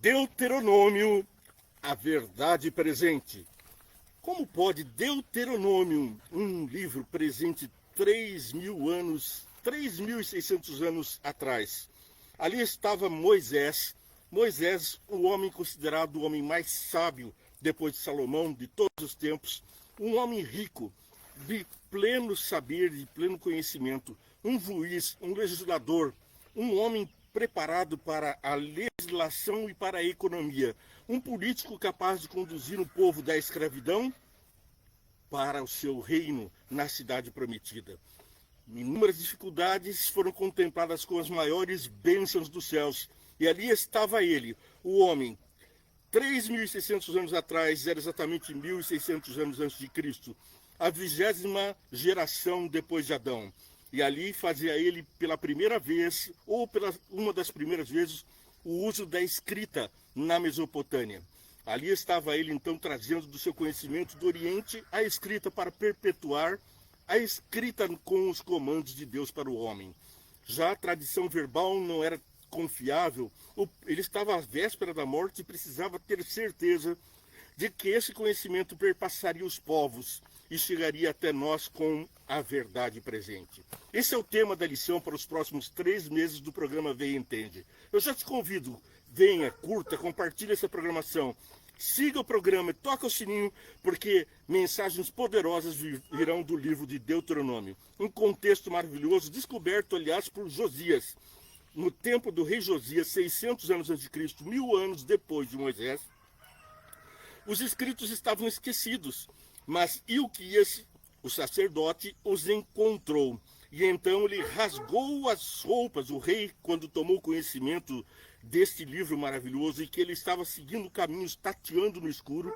Deuteronômio, a verdade presente. Como pode Deuteronômio, um livro presente 3.000 anos, 3.600 anos atrás? Ali estava Moisés, o homem considerado o homem mais sábio depois de Salomão, de todos os tempos, um homem rico, de pleno saber, de pleno conhecimento, um juiz, um legislador, um homem preparado para a legislação e para a economia, um político capaz de conduzir o povo da escravidão para o seu reino na cidade prometida. Inúmeras dificuldades foram contempladas com as maiores bênçãos dos céus, e ali estava ele, o homem. 3.600 anos atrás, era exatamente 1.600 anos antes de Cristo, a 20ª geração depois de Adão. E ali fazia ele pela primeira vez, ou pela uma das primeiras vezes, o uso da escrita na Mesopotâmia. Ali estava ele então trazendo do seu conhecimento do Oriente a escrita para perpetuar a escrita com os comandos de Deus para o homem. Já a tradição verbal não era confiável, ele estava à véspera da morte e precisava ter certeza de que esse conhecimento perpassaria os povos e chegaria até nós com a verdade presente. Esse é o tema da lição para os próximos 3 meses do programa Vem e Entende. Eu já te convido, venha, curta, compartilhe essa programação, siga o programa e toca o sininho, porque mensagens poderosas virão do livro de Deuteronômio. Um contexto maravilhoso, descoberto, aliás, por Josias. No tempo do rei Josias, 600 anos antes de Cristo, 1000 anos depois de Moisés, os escritos estavam esquecidos, mas Ilquias, o sacerdote, os encontrou. E então ele rasgou as roupas, o rei, quando tomou conhecimento deste livro maravilhoso e que ele estava seguindo caminhos, tateando no escuro,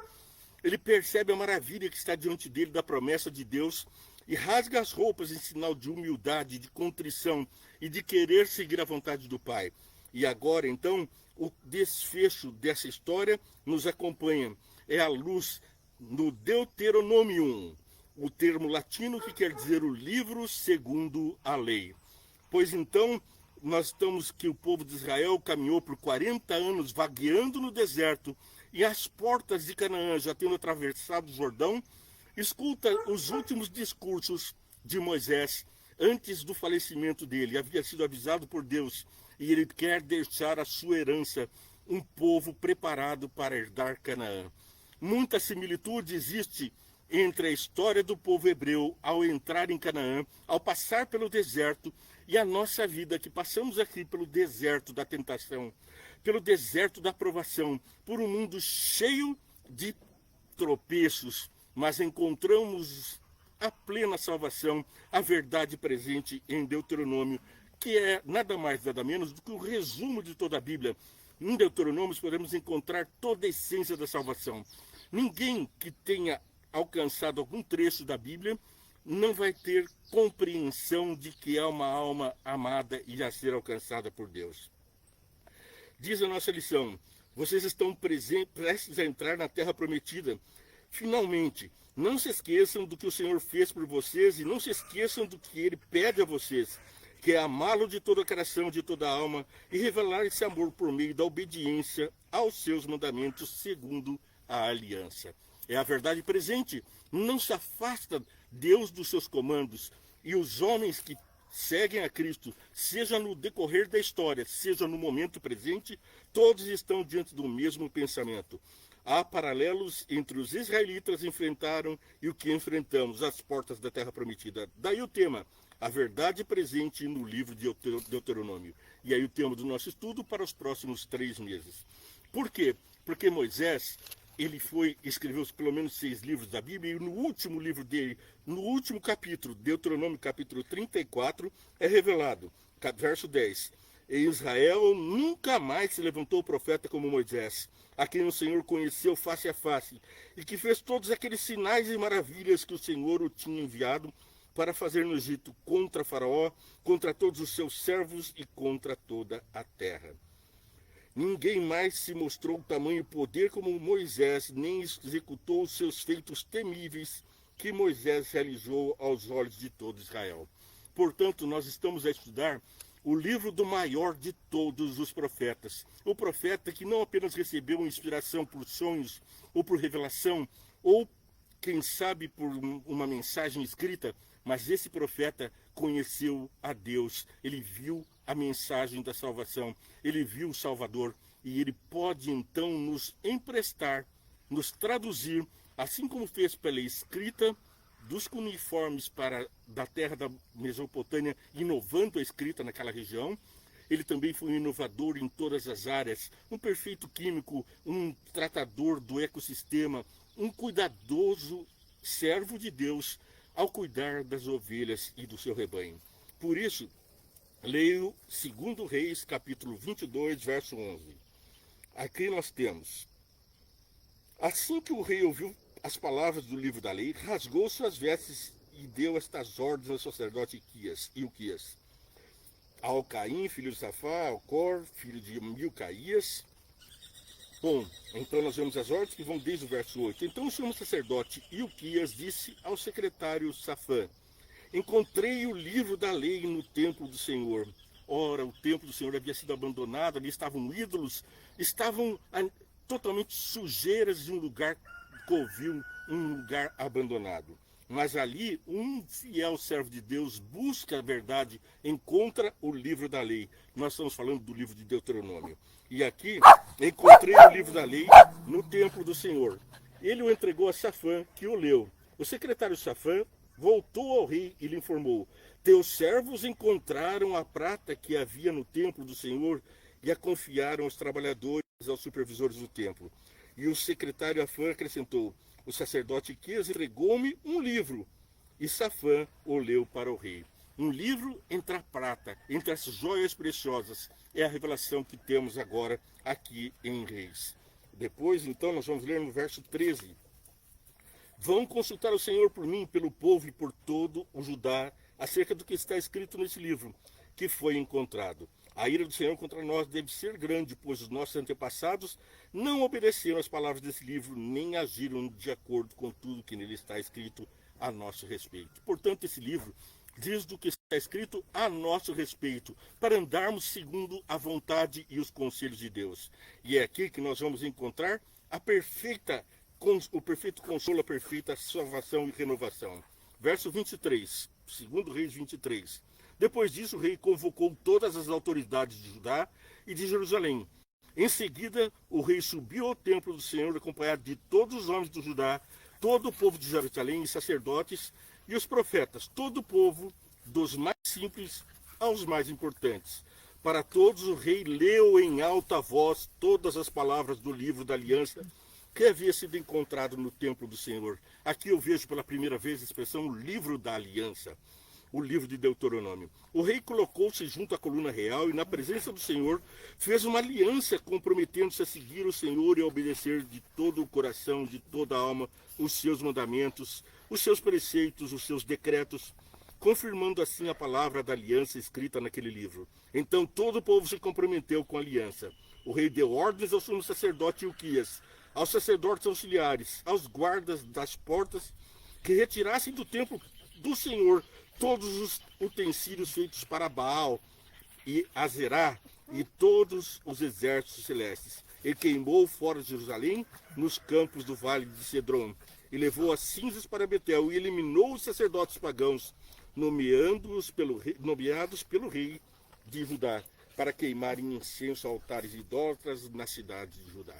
ele percebe a maravilha que está diante dele da promessa de Deus e rasga as roupas em sinal de humildade, de contrição e de querer seguir a vontade do Pai. E agora, então, o desfecho dessa história nos acompanha. É a luz no Deuteronomium, o termo latino que quer dizer o livro segundo a lei. Pois então, nós estamos que o povo de Israel caminhou por 40 anos vagueando no deserto e às portas de Canaã, já tendo atravessado o Jordão, escuta os últimos discursos de Moisés antes do falecimento dele. Havia sido avisado por Deus e ele quer deixar a sua herança, um povo preparado para herdar Canaã. Muita similitude existe entre a história do povo hebreu ao entrar em Canaã, ao passar pelo deserto, e a nossa vida, que passamos aqui pelo deserto da tentação, pelo deserto da provação, por um mundo cheio de tropeços, mas encontramos a plena salvação, a verdade presente em Deuteronômio, que é nada mais, nada menos do que o resumo de toda a Bíblia. Em Deuteronômio podemos encontrar toda a essência da salvação. Ninguém que tenha alcançado algum trecho da Bíblia não vai ter compreensão de que é uma alma amada e a ser alcançada por Deus. Diz a nossa lição: vocês estão prestes a entrar na terra prometida. Finalmente, não se esqueçam do que o Senhor fez por vocês e não se esqueçam do que Ele pede a vocês, que é amá-lo de todo o coração, de toda a alma e revelar esse amor por meio da obediência aos seus mandamentos segundo a aliança. É a verdade presente. Não se afasta Deus dos seus comandos, e os homens que seguem a Cristo, seja no decorrer da história, seja no momento presente, todos estão diante do mesmo pensamento. Há paralelos entre os israelitas enfrentaram e o que enfrentamos, as portas da terra prometida. Daí o tema, a verdade presente no livro de Deuteronômio. E aí o tema do nosso estudo para os próximos 3 meses. Por quê? Porque Moisés, ele escreveu pelo menos 6 livros da Bíblia, e no último livro dele, no último capítulo, Deuteronômio capítulo 34, é revelado, verso 10, em Israel nunca mais se levantou profeta como Moisés, a quem o Senhor conheceu face a face, e que fez todos aqueles sinais e maravilhas que o Senhor o tinha enviado para fazer no Egito contra Faraó, contra todos os seus servos e contra toda a terra. Ninguém mais se mostrou tamanho poder como Moisés, nem executou os seus feitos temíveis que Moisés realizou aos olhos de todo Israel. Portanto, nós estamos a estudar o livro do maior de todos os profetas. O profeta que não apenas recebeu inspiração por sonhos ou por revelação, ou quem sabe por uma mensagem escrita, mas esse profeta conheceu a Deus. Ele viu a mensagem da salvação, ele viu o Salvador, e ele pode então nos emprestar, nos traduzir, assim como fez pela escrita dos cuneiformes da terra da Mesopotâmia, inovando a escrita naquela região. Ele também foi um inovador em todas as áreas, um perfeito químico, um tratador do ecossistema, um cuidadoso servo de Deus ao cuidar das ovelhas e do seu rebanho. Por isso, leio 2 Reis, capítulo 22, verso 11. Aqui nós temos: assim que o rei ouviu as palavras do livro da lei, rasgou suas vestes e deu estas ordens ao sacerdote Ilquias, ao Caim, filho de Safá, ao Cor, filho de Milcaías. Bom, então nós vemos as ordens que vão desde o verso 8. Então o sumo sacerdote Ilquias disse ao secretário Safã: encontrei o livro da lei no templo do Senhor. Ora, o templo do Senhor havia sido abandonado, ali estavam ídolos, estavam totalmente sujeiras de um lugar covil, um lugar abandonado. Mas ali, um fiel servo de Deus busca a verdade, encontra o livro da lei. Nós estamos falando do livro de Deuteronômio. E aqui, encontrei o livro da lei no templo do Senhor. Ele o entregou a Safã, que o leu. O secretário Safã voltou ao rei e lhe informou: teus servos encontraram a prata que havia no templo do Senhor e a confiaram aos trabalhadores, aos supervisores do templo. E o secretário Safã acrescentou: o sacerdote Ilquias entregou-me um livro. E Safã o leu para o rei. Um livro entre a prata, entre as joias preciosas, é a revelação que temos agora aqui em Reis. Depois, então, nós vamos ler no verso 13. Vão consultar o Senhor por mim, pelo povo e por todo o Judá, acerca do que está escrito nesse livro, que foi encontrado. A ira do Senhor contra nós deve ser grande, pois os nossos antepassados não obedeceram às palavras desse livro, nem agiram de acordo com tudo que nele está escrito a nosso respeito. Portanto, esse livro diz do que está escrito a nosso respeito, para andarmos segundo a vontade e os conselhos de Deus. E é aqui que nós vamos encontrar o perfeito consolo, a perfeita salvação e renovação. Verso 23, 2 Reis 23. Depois disso, o rei convocou todas as autoridades de Judá e de Jerusalém. Em seguida, o rei subiu ao templo do Senhor, acompanhado de todos os homens do Judá, todo o povo de Jerusalém, e sacerdotes, e os profetas, todo o povo, dos mais simples aos mais importantes. Para todos, o rei leu em alta voz todas as palavras do livro da aliança que havia sido encontrado no templo do Senhor. Aqui eu vejo pela primeira vez a expressão livro da aliança, o livro de Deuteronômio. O rei colocou-se junto à coluna real e, na presença do Senhor, fez uma aliança, comprometendo-se a seguir o Senhor e a obedecer de todo o coração, de toda a alma, os seus mandamentos, os seus preceitos, os seus decretos, confirmando assim a palavra da aliança escrita naquele livro. Então todo o povo se comprometeu com a aliança. O rei deu ordens ao sumo sacerdote Ilquias, aos sacerdotes auxiliares, aos guardas das portas, que retirassem do templo do Senhor todos os utensílios feitos para Baal e Azerá e todos os exércitos celestes. Ele queimou fora de Jerusalém, nos campos do vale de Cedron, e levou as cinzas para Betel, e eliminou os sacerdotes pagãos, nomeados pelo rei de Judá, para queimarem incenso a altares idólatras na cidade de Judá.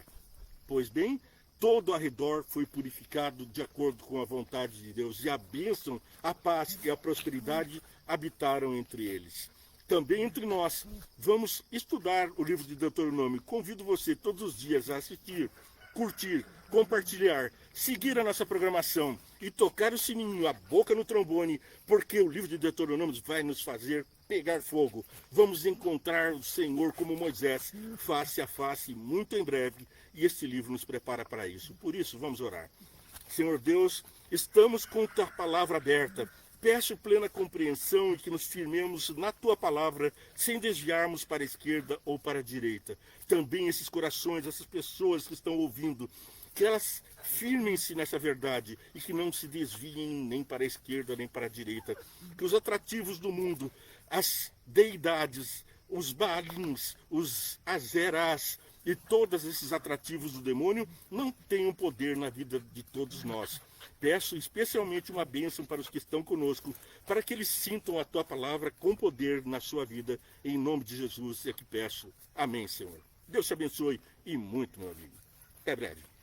Pois bem, todo ao redor foi purificado de acordo com a vontade de Deus, e a bênção, a paz e a prosperidade habitaram entre eles. Também entre nós, vamos estudar o livro de Deuteronômio. Convido você todos os dias a assistir, curtir, compartilhar, seguir a nossa programação e tocar o sininho, a boca no trombone, porque o livro de Deuteronômio vai nos fazer pegar fogo. Vamos encontrar o Senhor como Moisés, face a face, muito em breve, e este livro nos prepara para isso. Por isso, vamos orar. Senhor Deus, estamos com a tua palavra aberta. Peço plena compreensão e que nos firmemos na tua palavra, sem desviarmos para a esquerda ou para a direita. Também esses corações, essas pessoas que estão ouvindo, que elas firmem-se nessa verdade e que não se desviem nem para a esquerda nem para a direita. Que os atrativos do mundo, as deidades, os baalins, os azerás e todos esses atrativos do demônio não tenham poder na vida de todos nós. Peço especialmente uma bênção para os que estão conosco, para que eles sintam a tua palavra com poder na sua vida. Em nome de Jesus é que peço. Amém, Senhor. Deus te abençoe e muito, meu amigo. Até breve.